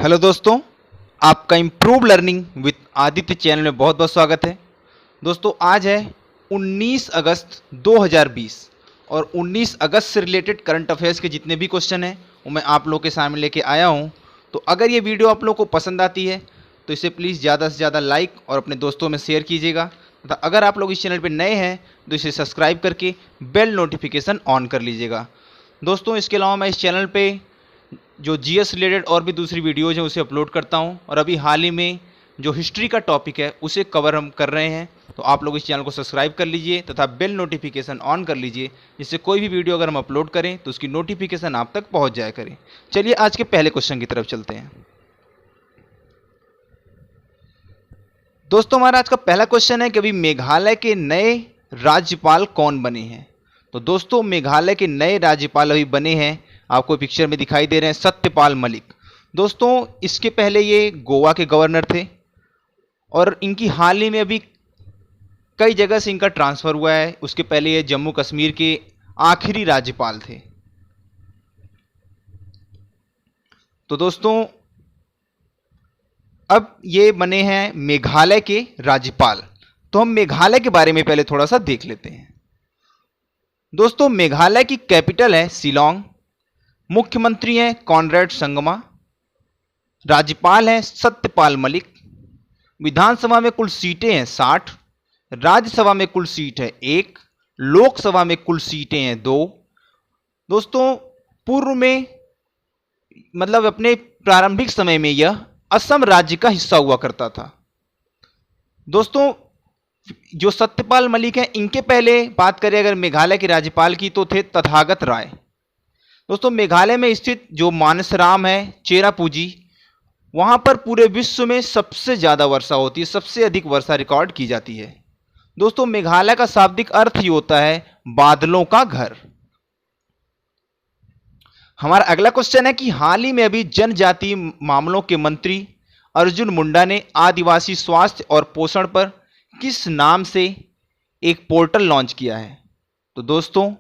Hello दोस्तों, आपका improve learning with Aditya channel में बहुत बहुत स्वागत है। दोस्तों आज है 19 अगस्त 2020 और 19 अगस्त से रिलेटेड करंट अफेयर्स के जितने भी क्वेश्चन हैं वो मैं आप लोगों के सामने लेके आया हूं। तो अगर ये वीडियो आप लोगों को पसंद आती है तो इसे प्लीज़ ज़्यादा से ज़्यादा लाइक और अपने दोस्तों में शेयर कीजिएगा तथा अगर आप लोग इस चैनल पर नए हैं तो इसे सब्सक्राइब करके बेल नोटिफिकेशन ऑन कर लीजिएगा। दोस्तों इसके अलावा मैं इस चैनल पर जो जीएस रिलेटेड और भी दूसरी वीडियोज़ हैं उसे अपलोड करता हूं और अभी हाल ही में जो हिस्ट्री का टॉपिक है उसे कवर हम कर रहे हैं। तो आप लोग इस चैनल को सब्सक्राइब कर लीजिए तथा बेल नोटिफिकेशन ऑन कर लीजिए, जिससे कोई भी वीडियो अगर हम अपलोड करें तो उसकी नोटिफिकेशन आप तक पहुंच जाया करे। चलिए आज के पहले क्वेश्चन की तरफ चलते हैं। दोस्तों हमारा आज का पहला क्वेश्चन है कि अभी मेघालय के नए राज्यपाल कौन बने हैं। तो दोस्तों मेघालय के नए राज्यपाल अभी बने हैं, आपको पिक्चर में दिखाई दे रहे हैं, सत्यपाल मलिक। दोस्तों इसके पहले ये गोवा के गवर्नर थे और इनकी हाल ही में अभी कई जगह से इनका ट्रांसफ़र हुआ है। उसके पहले ये जम्मू कश्मीर के आखिरी राज्यपाल थे। तो दोस्तों अब ये बने हैं मेघालय के राज्यपाल। तो हम मेघालय के बारे में पहले थोड़ा सा देख लेते हैं। दोस्तों मेघालय की कैपिटल है शिलोंग, मुख्यमंत्री हैं कॉनरेड संगमा, राज्यपाल हैं सत्यपाल मलिक, विधानसभा में कुल सीटें हैं 60, राज्यसभा में कुल सीट है 1, लोकसभा में कुल सीटें हैं 2। दोस्तों पूर्व में मतलब अपने प्रारंभिक समय में यह असम राज्य का हिस्सा हुआ करता था। दोस्तों जो सत्यपाल मलिक हैं इनके पहले बात करें अगर मेघालय के राज्यपाल की तो थे तथागत राय। दोस्तों मेघालय में स्थित जो मानसराम है चेरापूंजी, वहां पर पूरे विश्व में सबसे ज़्यादा वर्षा होती है, सबसे अधिक वर्षा रिकॉर्ड की जाती है। दोस्तों मेघालय का शाब्दिक अर्थ ही होता है बादलों का घर। हमारा अगला क्वेश्चन है कि हाल ही में अभी जनजातीय मामलों के मंत्री अर्जुन मुंडा ने आदिवासी स्वास्थ्य और पोषण पर किस नाम से एक पोर्टल लॉन्च किया है। तो दोस्तों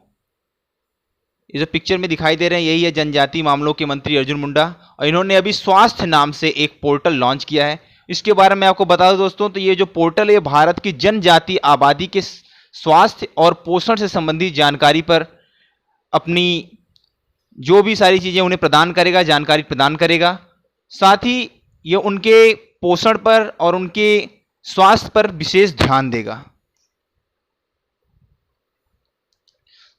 ये जो पिक्चर में दिखाई दे रहे हैं यही है जनजातीय मामलों के मंत्री अर्जुन मुंडा और इन्होंने अभी स्वास्थ्य नाम से एक पोर्टल लॉन्च किया है। इसके बारे में आपको बता दूं दोस्तों, तो ये जो पोर्टल है भारत की जनजातीय आबादी के स्वास्थ्य और पोषण से संबंधित जानकारी पर अपनी जो भी सारी चीजें उन्हें प्रदान करेगा, जानकारी प्रदान करेगा। साथ ही ये उनके पोषण पर और उनके स्वास्थ्य पर विशेष ध्यान देगा।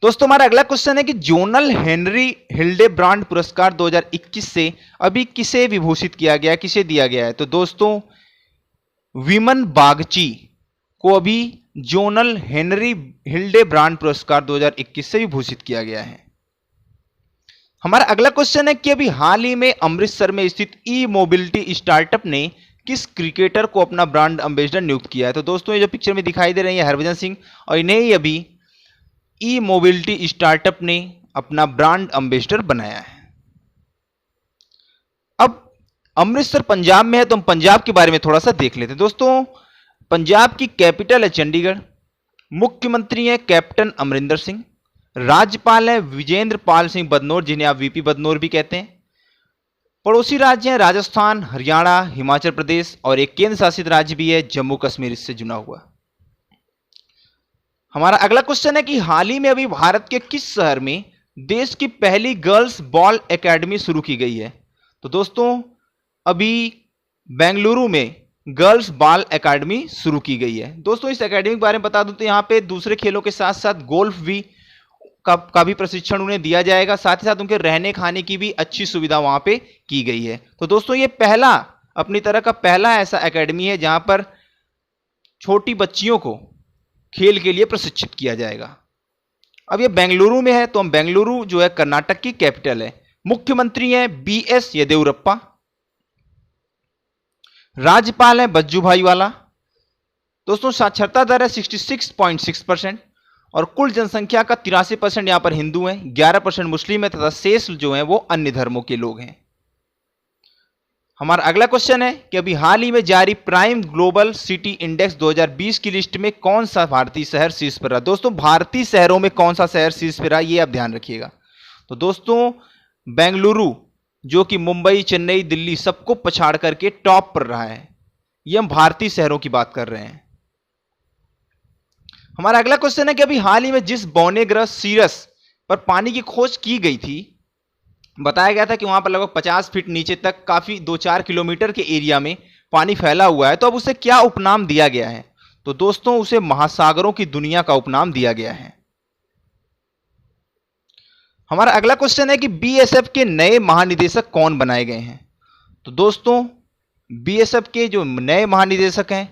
दोस्तों हमारा अगला क्वेश्चन है कि जोनल हेनरी हिल्डेब्रांड पुरस्कार 2021 से अभी किसे विभूषित किया गया, किसे दिया गया है। तो दोस्तों विमन बागची को अभी जोनल हेनरी हिल्डेब्रांड पुरस्कार 2021 से विभूषित किया गया है। हमारा अगला क्वेश्चन है कि अभी हाल ही में अमृतसर में स्थित ई मोबिलिटी स्टार्टअप ने किस क्रिकेटर को अपना ब्रांड एम्बेसडर नियुक्त किया है। तो दोस्तों ये जो पिक्चर में दिखाई दे रहे हैं हरभजन सिंह और इन्हें ही अभी ई मोबिलिटी स्टार्टअप ने अपना ब्रांड एम्बेसडर बनाया है। अब अमृतसर पंजाब में है तो हम पंजाब के बारे में थोड़ा सा देख लेते हैं। दोस्तों पंजाब की कैपिटल है चंडीगढ़, मुख्यमंत्री हैं कैप्टन अमरिंदर सिंह, राज्यपाल है विजेंद्र पाल सिंह बदनौर जिन्हें आप वीपी बदनौर भी कहते हैं। पड़ोसी राज्य हैं राजस्थान, हरियाणा, हिमाचल प्रदेश और एक केंद्र शासित राज्य भी है जम्मू कश्मीर इससे जुड़ा हुआ। हमारा अगला क्वेश्चन है कि हाल ही में अभी भारत के किस शहर में देश की पहली गर्ल्स बॉल एकेडमी शुरू की गई है। तो दोस्तों अभी बेंगलुरु में गर्ल्स बॉल एकेडमी शुरू की गई है। दोस्तों इस एकेडमी के बारे में बता दूं तो यहाँ पे दूसरे खेलों के साथ साथ गोल्फ भी का भी प्रशिक्षण उन्हें दिया जाएगा, साथ ही साथ उनके रहने खाने की भी अच्छी सुविधा वहां पे की गई है। तो दोस्तों ये पहला अपनी तरह का पहला ऐसा एकेडमी है जहां पर छोटी बच्चियों को खेल के लिए प्रशिक्षित किया जाएगा। अब ये बेंगलुरु में है तो हम बेंगलुरु जो है कर्नाटक की कैपिटल है, मुख्यमंत्री हैं बीएस येदियुरप्पा, राज्यपाल है बज्जूभाई वाला। दोस्तों साक्षरता दर है 66.6% और कुल जनसंख्या का 83% यहां पर हिंदू हैं, 11% मुस्लिम है तथा शेष जो हैं वो अन्य धर्मों के लोग हैं। हमारा अगला क्वेश्चन है कि अभी हाल ही में जारी प्राइम ग्लोबल सिटी इंडेक्स 2020 की लिस्ट में कौन सा भारतीय शहर शीर्ष पर रहा। दोस्तों भारतीय शहरों में कौन सा शहर शीर्ष पर रहा ये आप ध्यान रखिएगा। तो दोस्तों बेंगलुरु जो कि मुंबई, चेन्नई, दिल्ली सबको पछाड़ करके टॉप पर रहा है। ये हम भारतीय शहरों की बात कर रहे हैं। हमारा अगला क्वेश्चन है कि अभी हाल ही में जिस बौने ग्रह सीरस पर पानी की खोज की गई थी, बताया गया था कि वहां पर लगभग 50 फीट नीचे तक काफी 2-4 किलोमीटर के एरिया में पानी फैला हुआ है, तो अब उसे क्या उपनाम दिया गया है? तो दोस्तों उसे महासागरों की दुनिया का उपनाम दिया गया है। हमारा अगला क्वेश्चन है कि बीएसएफ के नए महानिदेशक कौन बनाए गए हैं? तो दोस्तों बीएसएफ के जो नए महानिदेशक हैं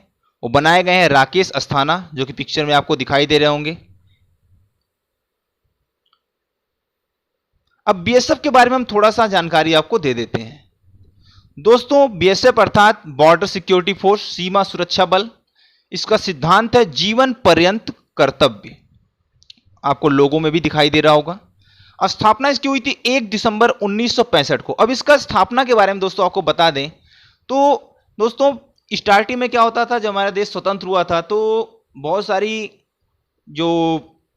वो बनाए गए हैं राकेश अस्थाना, जो कि पिक्चर में आपको दिखाई दे रहे होंगे। अब बीएसएफ के बारे में हम थोड़ा सा जानकारी आपको दे देते हैं। दोस्तों बीएसएफ अर्थात बॉर्डर सिक्योरिटी फोर्स, सीमा सुरक्षा बल, इसका सिद्धांत है जीवन पर्यंत कर्तव्य। आपको लोगों में भी दिखाई दे रहा होगा। स्थापना इसकी हुई थी 1 दिसंबर 1965 को। अब इसका स्थापना के बारे में दोस्तों आपको बता दें तो दोस्तों स्टार्टिंग में क्या होता था, जब हमारा देश स्वतंत्र हुआ था तो बहुत सारी जो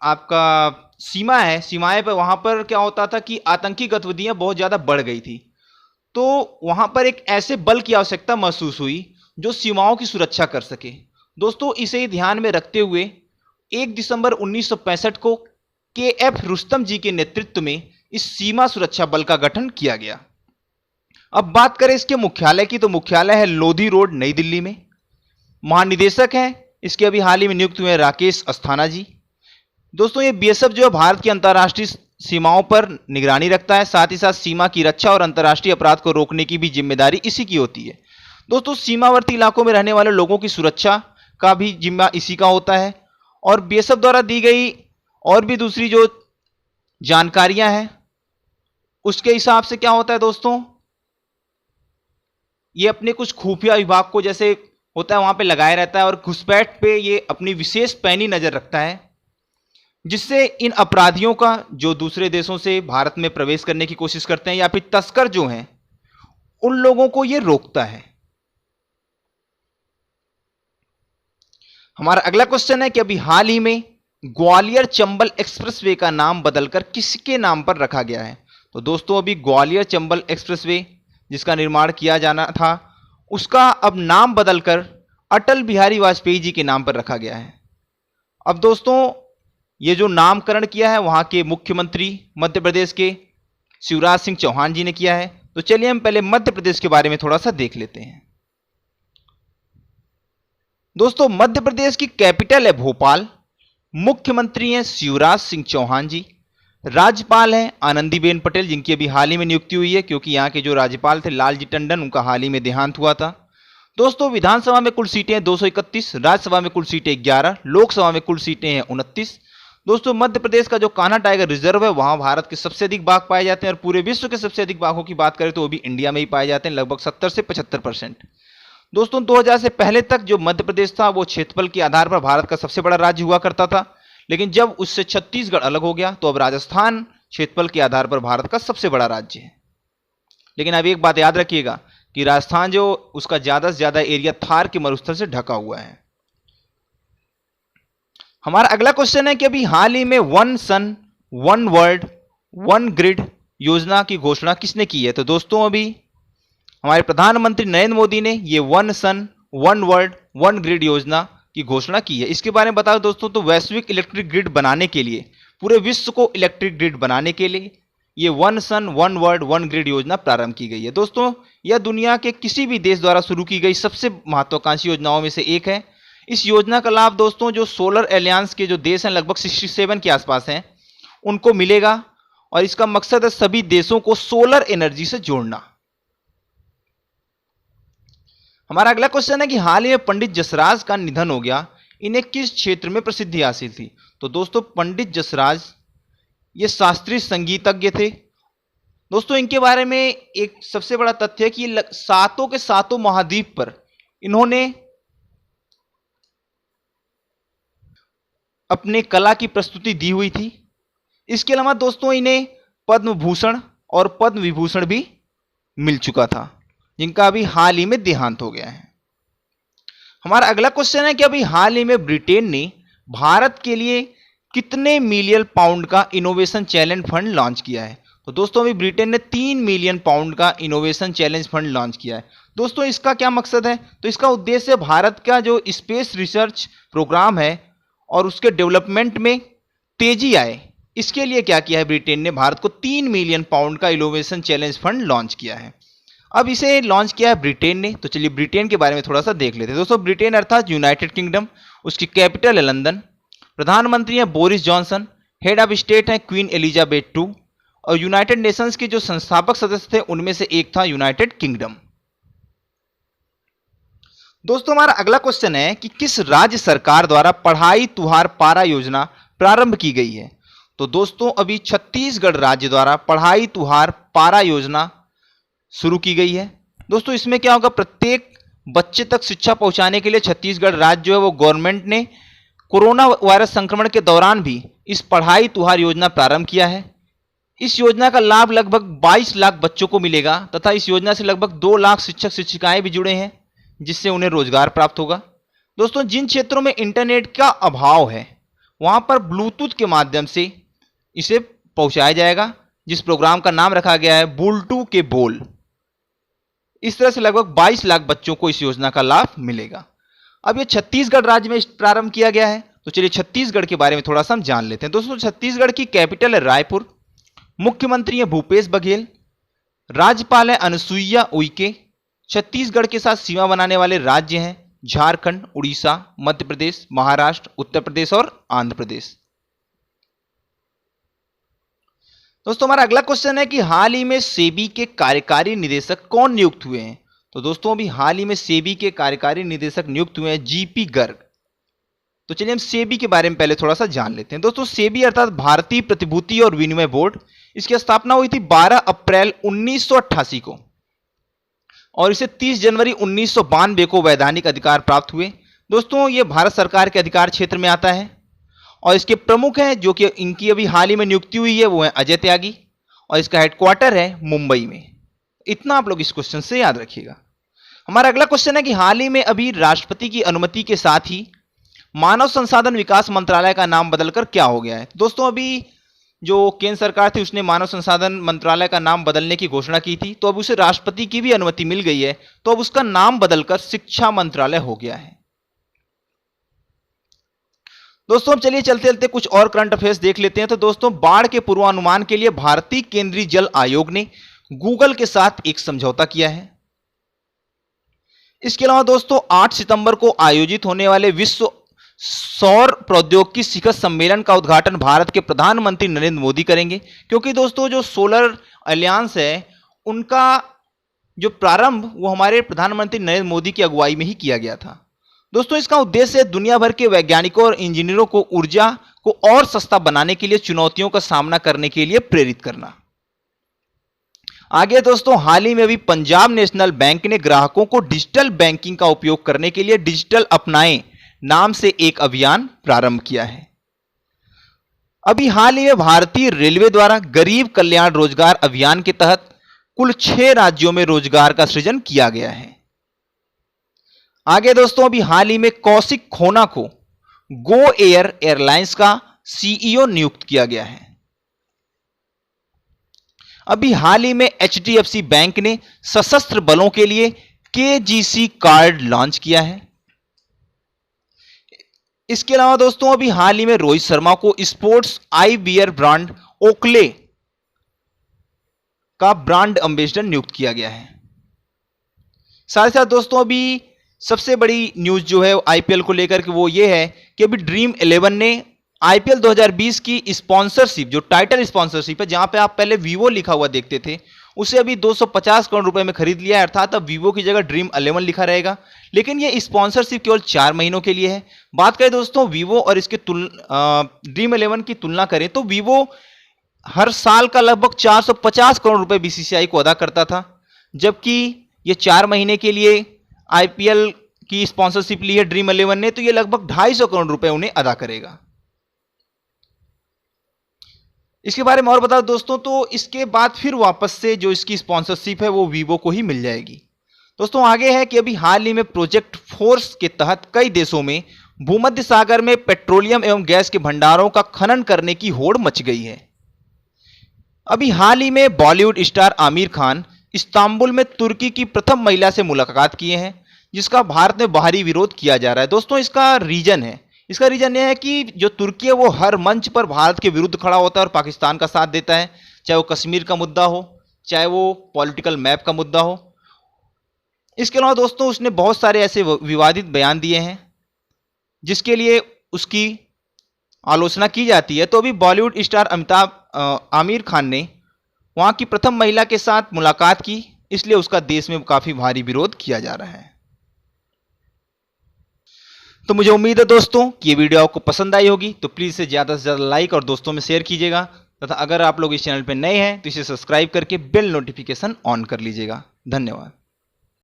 आपका सीमा है, सीमाएं पर वहां पर क्या होता था कि आतंकी गतिविधियां बहुत ज्यादा बढ़ गई थी। तो वहां पर एक ऐसे बल की आवश्यकता महसूस हुई जो सीमाओं की सुरक्षा कर सके। दोस्तों इसे ध्यान में रखते हुए 1 दिसंबर 1965 को KF रुस्तम जी के नेतृत्व में इस सीमा सुरक्षा बल का गठन किया गया। अब बात करें इसके मुख्यालय की, तो मुख्यालय है लोधी रोड, नई दिल्ली में। महानिदेशक हैं इसके अभी हाल ही में नियुक्त हुए राकेश अस्थाना जी। दोस्तों ये बीएसएफ जो है भारत की अंतर्राष्ट्रीय सीमाओं पर निगरानी रखता है, साथ ही साथ सीमा की रक्षा और अंतर्राष्ट्रीय अपराध को रोकने की भी जिम्मेदारी इसी की होती है। दोस्तों सीमावर्ती इलाकों में रहने वाले लोगों की सुरक्षा का भी जिम्मा इसी का होता है। और बीएसएफ द्वारा दी गई और भी दूसरी जो जानकारियां हैं उसके हिसाब से क्या होता है दोस्तों, ये अपने कुछ खुफिया विभाग को जैसे होता है वहां पे लगाए रहता है और घुसपैठ पे ये अपनी विशेष पैनी नजर रखता है, जिससे इन अपराधियों का जो दूसरे देशों से भारत में प्रवेश करने की कोशिश करते हैं या फिर तस्कर जो हैं उन लोगों को ये रोकता है। हमारा अगला क्वेश्चन है कि अभी हाल ही में ग्वालियर चंबल एक्सप्रेसवे का नाम बदलकर किसके नाम पर रखा गया है? तो दोस्तों अभी ग्वालियर चंबल एक्सप्रेसवे जिसका निर्माण किया जाना था उसका अब नाम बदलकर अटल बिहारी वाजपेयी जी के नाम पर रखा गया है। अब दोस्तों ये जो नामकरण किया है वहां के मुख्यमंत्री मध्य प्रदेश के शिवराज सिंह चौहान जी ने किया है। तो चलिए हम पहले मध्य प्रदेश के बारे में थोड़ा सा देख लेते हैं। दोस्तों मध्य प्रदेश की कैपिटल है भोपाल, मुख्यमंत्री हैं शिवराज सिंह चौहान जी, राज्यपाल हैं आनंदीबेन पटेल जिनकी अभी हाल ही में नियुक्ति हुई है क्योंकि यहाँ के जो राज्यपाल थे लालजी टंडन उनका हाल ही में देहांत हुआ था। दोस्तों विधानसभा में कुल सीटें हैं 231, राज्यसभा में कुल सीटें 11, लोकसभा में कुल सीटें हैं 29। दोस्तों मध्य प्रदेश का जो कान्हा टाइगर रिजर्व है वहां भारत के सबसे अधिक बाघ पाए जाते हैं और पूरे विश्व के सबसे अधिक बाघों की बात करें तो वो भी इंडिया में ही पाए जाते हैं, लगभग 70 से 75%। दोस्तों 2000 से पहले तक जो मध्य प्रदेश था वो क्षेत्रफल के आधार पर भारत का सबसे बड़ा राज्य हुआ करता था, लेकिन जब उससे छत्तीसगढ़ अलग हो गया तो अब राजस्थान क्षेत्रफल के आधार पर भारत का सबसे बड़ा राज्य है। लेकिन अब एक बात याद रखिएगा कि राजस्थान जो उसका ज्यादा से ज्यादा एरिया थार के मरुस्थल से ढका हुआ है। हमारा अगला क्वेश्चन है कि अभी हाल ही में one sun one world one grid योजना की घोषणा किसने की है? तो दोस्तों अभी हमारे प्रधानमंत्री नरेंद्र मोदी ने ये one sun one world one grid योजना की घोषणा की है। इसके बारे में बताओ दोस्तों, तो वैश्विक इलेक्ट्रिक ग्रिड बनाने के लिए, पूरे विश्व को इलेक्ट्रिक ग्रिड बनाने के लिए ये one sun one world one grid योजना प्रारंभ की गई है। दोस्तों यह दुनिया के किसी भी देश द्वारा शुरू की गई सबसे महत्वाकांक्षी योजनाओं में से एक है। इस योजना का लाभ दोस्तों जो सोलर एलियंस के जो देश हैं लगभग 67 के आसपास हैं उनको मिलेगा और इसका मकसद है सभी देशों को सोलर एनर्जी से जोड़ना। हमारा अगला क्वेश्चन है कि हाल ही में पंडित जसराज का निधन हो गया, इन्हें किस क्षेत्र में प्रसिद्धि हासिल थी? तो दोस्तों पंडित जसराज ये शास्त्रीय संगीतज्ञ थे। दोस्तों इनके बारे में एक सबसे बड़ा तथ्य है कि सातों के सातों महाद्वीप पर इन्होंने अपने कला की प्रस्तुति दी हुई थी। इसके अलावा दोस्तों इन्हें पद्म भूषण और पद्म विभूषण भी मिल चुका था जिनका अभी हाल ही में देहांत हो गया है। हमारा अगला क्वेश्चन है कि अभी हाल ही में ब्रिटेन ने भारत के लिए कितने मिलियन पाउंड का इनोवेशन चैलेंज फंड लॉन्च किया है? तो दोस्तों अभी ब्रिटेन ने 3 मिलियन पाउंड का इनोवेशन चैलेंज फंड लॉन्च किया है। दोस्तों इसका क्या मकसद है? तो इसका उद्देश्य भारत का जो स्पेस रिसर्च प्रोग्राम है और उसके डेवलपमेंट में तेजी आए, इसके लिए क्या किया है ब्रिटेन ने, भारत को 3 मिलियन पाउंड का इनोवेशन चैलेंज फंड लॉन्च किया है। अब इसे लॉन्च किया है ब्रिटेन ने, तो चलिए ब्रिटेन के बारे में थोड़ा सा देख लेते हैं। दोस्तों ब्रिटेन अर्थात यूनाइटेड किंगडम, उसकी कैपिटल है लंदन, प्रधानमंत्री है Boris Johnson, head of state है क्वीन एलिजाबेथ टू, और यूनाइटेड नेशंस के जो संस्थापक सदस्य थे उनमें से एक था यूनाइटेड किंगडम। दोस्तों हमारा अगला क्वेश्चन है कि किस राज्य सरकार द्वारा पढ़ाई तुहार पारा योजना प्रारंभ की गई है? तो दोस्तों अभी छत्तीसगढ़ राज्य द्वारा पढ़ाई तुहार पारा योजना शुरू की गई है। दोस्तों इसमें क्या होगा, प्रत्येक बच्चे तक शिक्षा पहुंचाने के लिए छत्तीसगढ़ राज्य जो है वो गवर्नमेंट ने कोरोना वायरस संक्रमण के दौरान भी इस पढ़ाई तुहार योजना प्रारंभ किया है। इस योजना का लाभ लगभग 22 लाख बच्चों को मिलेगा तथा इस योजना से लगभग 2 लाख शिक्षक शिक्षिकाएं भी जुड़े हैं, जिससे उन्हें रोजगार प्राप्त होगा। दोस्तों जिन क्षेत्रों में इंटरनेट का अभाव है वहां पर ब्लूटूथ के माध्यम से इसे पहुंचाया जाएगा, जिस प्रोग्राम का नाम रखा गया है बुलटू के बोल। इस तरह से लगभग 22 लाख बच्चों को इस योजना का लाभ मिलेगा। अब ये छत्तीसगढ़ राज्य में प्रारंभ किया गया है, तो चलिए छत्तीसगढ़ के बारे में थोड़ा सा हम जान लेते हैं। दोस्तों छत्तीसगढ़ की कैपिटल है रायपुर, मुख्यमंत्री है भूपेश बघेल, राज्यपाल है अनुसुईया उइके। छत्तीसगढ़ के साथ सीमा बनाने वाले राज्य हैं झारखंड, उड़ीसा, मध्य प्रदेश, महाराष्ट्र, उत्तर प्रदेश और आंध्र प्रदेश। दोस्तों हमारा अगला क्वेश्चन है कि हाल ही में सेबी के कार्यकारी निदेशक कौन नियुक्त हुए हैं? तो दोस्तों अभी हाल ही में सेबी के कार्यकारी निदेशक नियुक्त हुए हैं जीपी गर्ग। तो चलिए हम सेबी के बारे में पहले थोड़ा सा जान लेते हैं। दोस्तों सेबी अर्थात भारतीय प्रतिभूति और विनिमय बोर्ड, इसकी स्थापना हुई थी 12 अप्रैल 1988 को और इसे 30 जनवरी 1992 को वैधानिक अधिकार प्राप्त हुए। दोस्तों ये भारत सरकार के अधिकार क्षेत्र में आता है और इसके प्रमुख हैं जो कि इनकी अभी हाल ही में नियुक्ति हुई है वो है अजय त्यागी और इसका हेडक्वार्टर है मुंबई में। इतना आप लोग इस क्वेश्चन से याद रखिएगा। हमारा अगला क्वेश्चन है कि हाल ही में अभी राष्ट्रपति की अनुमति के साथ ही मानव संसाधन विकास मंत्रालय का नाम बदलकर क्या हो गया है? दोस्तों अभी जो केंद्र सरकार थी उसने मानव संसाधन मंत्रालय का नाम बदलने की घोषणा की थी, तो अब उसे राष्ट्रपति की भी अनुमति मिल गई है, तो अब उसका नाम बदलकर शिक्षा मंत्रालय हो गया है। दोस्तों अब चलिए चलते चलते कुछ और करंट अफेयर्स देख लेते हैं। तो दोस्तों बाढ़ के पूर्वानुमान के लिए भारतीय केंद्रीय जल आयोग ने गूगल के साथ एक समझौता किया है। इसके अलावा दोस्तों 8 सितंबर को आयोजित होने वाले विश्व सौर प्रौद्योगिकी शिखर सम्मेलन का उद्घाटन भारत के प्रधानमंत्री नरेंद्र मोदी करेंगे, क्योंकि दोस्तों जो सोलर अलियांस है उनका जो प्रारंभ वो हमारे प्रधानमंत्री नरेंद्र मोदी की अगुवाई में ही किया गया था। दोस्तों इसका उद्देश्य दुनिया भर के वैज्ञानिकों और इंजीनियरों को ऊर्जा को और सस्ता बनाने के लिए चुनौतियों का सामना करने के लिए प्रेरित करना। आगे दोस्तों हाल ही में भी पंजाब नेशनल बैंक ने ग्राहकों को डिजिटल बैंकिंग का उपयोग करने के लिए डिजिटल अपनाएं नाम से एक अभियान प्रारंभ किया है। अभी हाल ही में भारतीय रेलवे द्वारा गरीब कल्याण रोजगार अभियान के तहत कुल 6 राज्यों में रोजगार का सृजन किया गया है। आगे दोस्तों अभी हाल ही में कौशिक खोना को गो एयर एयरलाइंस का सीईओ नियुक्त किया गया है। अभी हाल ही में एचडीएफसी बैंक ने सशस्त्र बलों के लिए केजीसी कार्ड लॉन्च किया है। इसके अलावा दोस्तों अभी हाल ही में रोहित शर्मा को sports I beer brand Oakley का ब्रांड एम्बेसडर नियुक्त किया गया है। साथ ही साथ दोस्तों अभी सबसे बड़ी न्यूज जो है आईपीएल को लेकर के वो ये है कि अभी ड्रीम 11 ने आईपीएल 2020 की स्पॉन्सरशिप, जो टाइटल स्पॉन्सरशिप है जहां पे आप पहले वीवो लिखा हुआ देखते थे, उसे अभी 250 करोड़ रुपए में खरीद लिया है। अर्थात अब वीवो की जगह ड्रीम 11 लिखा रहेगा, लेकिन ये स्पॉन्सरशिप केवल 4 महीनों के लिए है। बात करें दोस्तों वीवो और इसके ड्रीम 11 की तुलना करें तो वीवो हर साल का लगभग 450 करोड़ रुपए बीसीसीआई को अदा करता था, जबकि ये 4 महीने के लिए आईपीएल की स्पॉन्सरशिप ली है ड्रीम 11 ने, तो ये लगभग 250 करोड़ रुपए उन्हें अदा करेगा। इसके बारे में और बता दोस्तों, तो इसके बाद फिर वापस से जो इसकी स्पॉन्सरशिप है वो वीवो को ही मिल जाएगी। दोस्तों आगे है कि अभी हाल ही में प्रोजेक्ट फोर्स के तहत कई देशों में भूमध्य सागर में पेट्रोलियम एवं गैस के भंडारों का खनन करने की होड़ मच गई है। अभी हाल ही में बॉलीवुड स्टार आमिर खान इस्तांबुल में तुर्की की प्रथम महिला से मुलाकात किए हैं, जिसका भारत में बाहरी विरोध किया जा रहा है। दोस्तों, इसका रीजन यह है कि जो तुर्की है वो हर मंच पर भारत के विरुद्ध खड़ा होता है और पाकिस्तान का साथ देता है, चाहे वो कश्मीर का मुद्दा हो, चाहे वो पॉलिटिकल मैप का मुद्दा हो। इसके अलावा दोस्तों, उसने बहुत सारे ऐसे विवादित बयान दिए हैं जिसके लिए उसकी आलोचना की जाती है। तो अभी बॉलीवुड स्टार आमिर खान ने वहां की प्रथम महिला के साथ मुलाकात की, इसलिए उसका देश में काफी भारी विरोध किया जा रहा है। तो मुझे उम्मीद है दोस्तों कि ये वीडियो आपको पसंद आई होगी, तो प्लीज इसे ज्यादा से ज्यादा लाइक और दोस्तों में शेयर कीजिएगा, तथा अगर आप लोग इस चैनल पर नए हैं तो इसे सब्सक्राइब करके बेल नोटिफिकेशन ऑन कर लीजिएगा। धन्यवाद।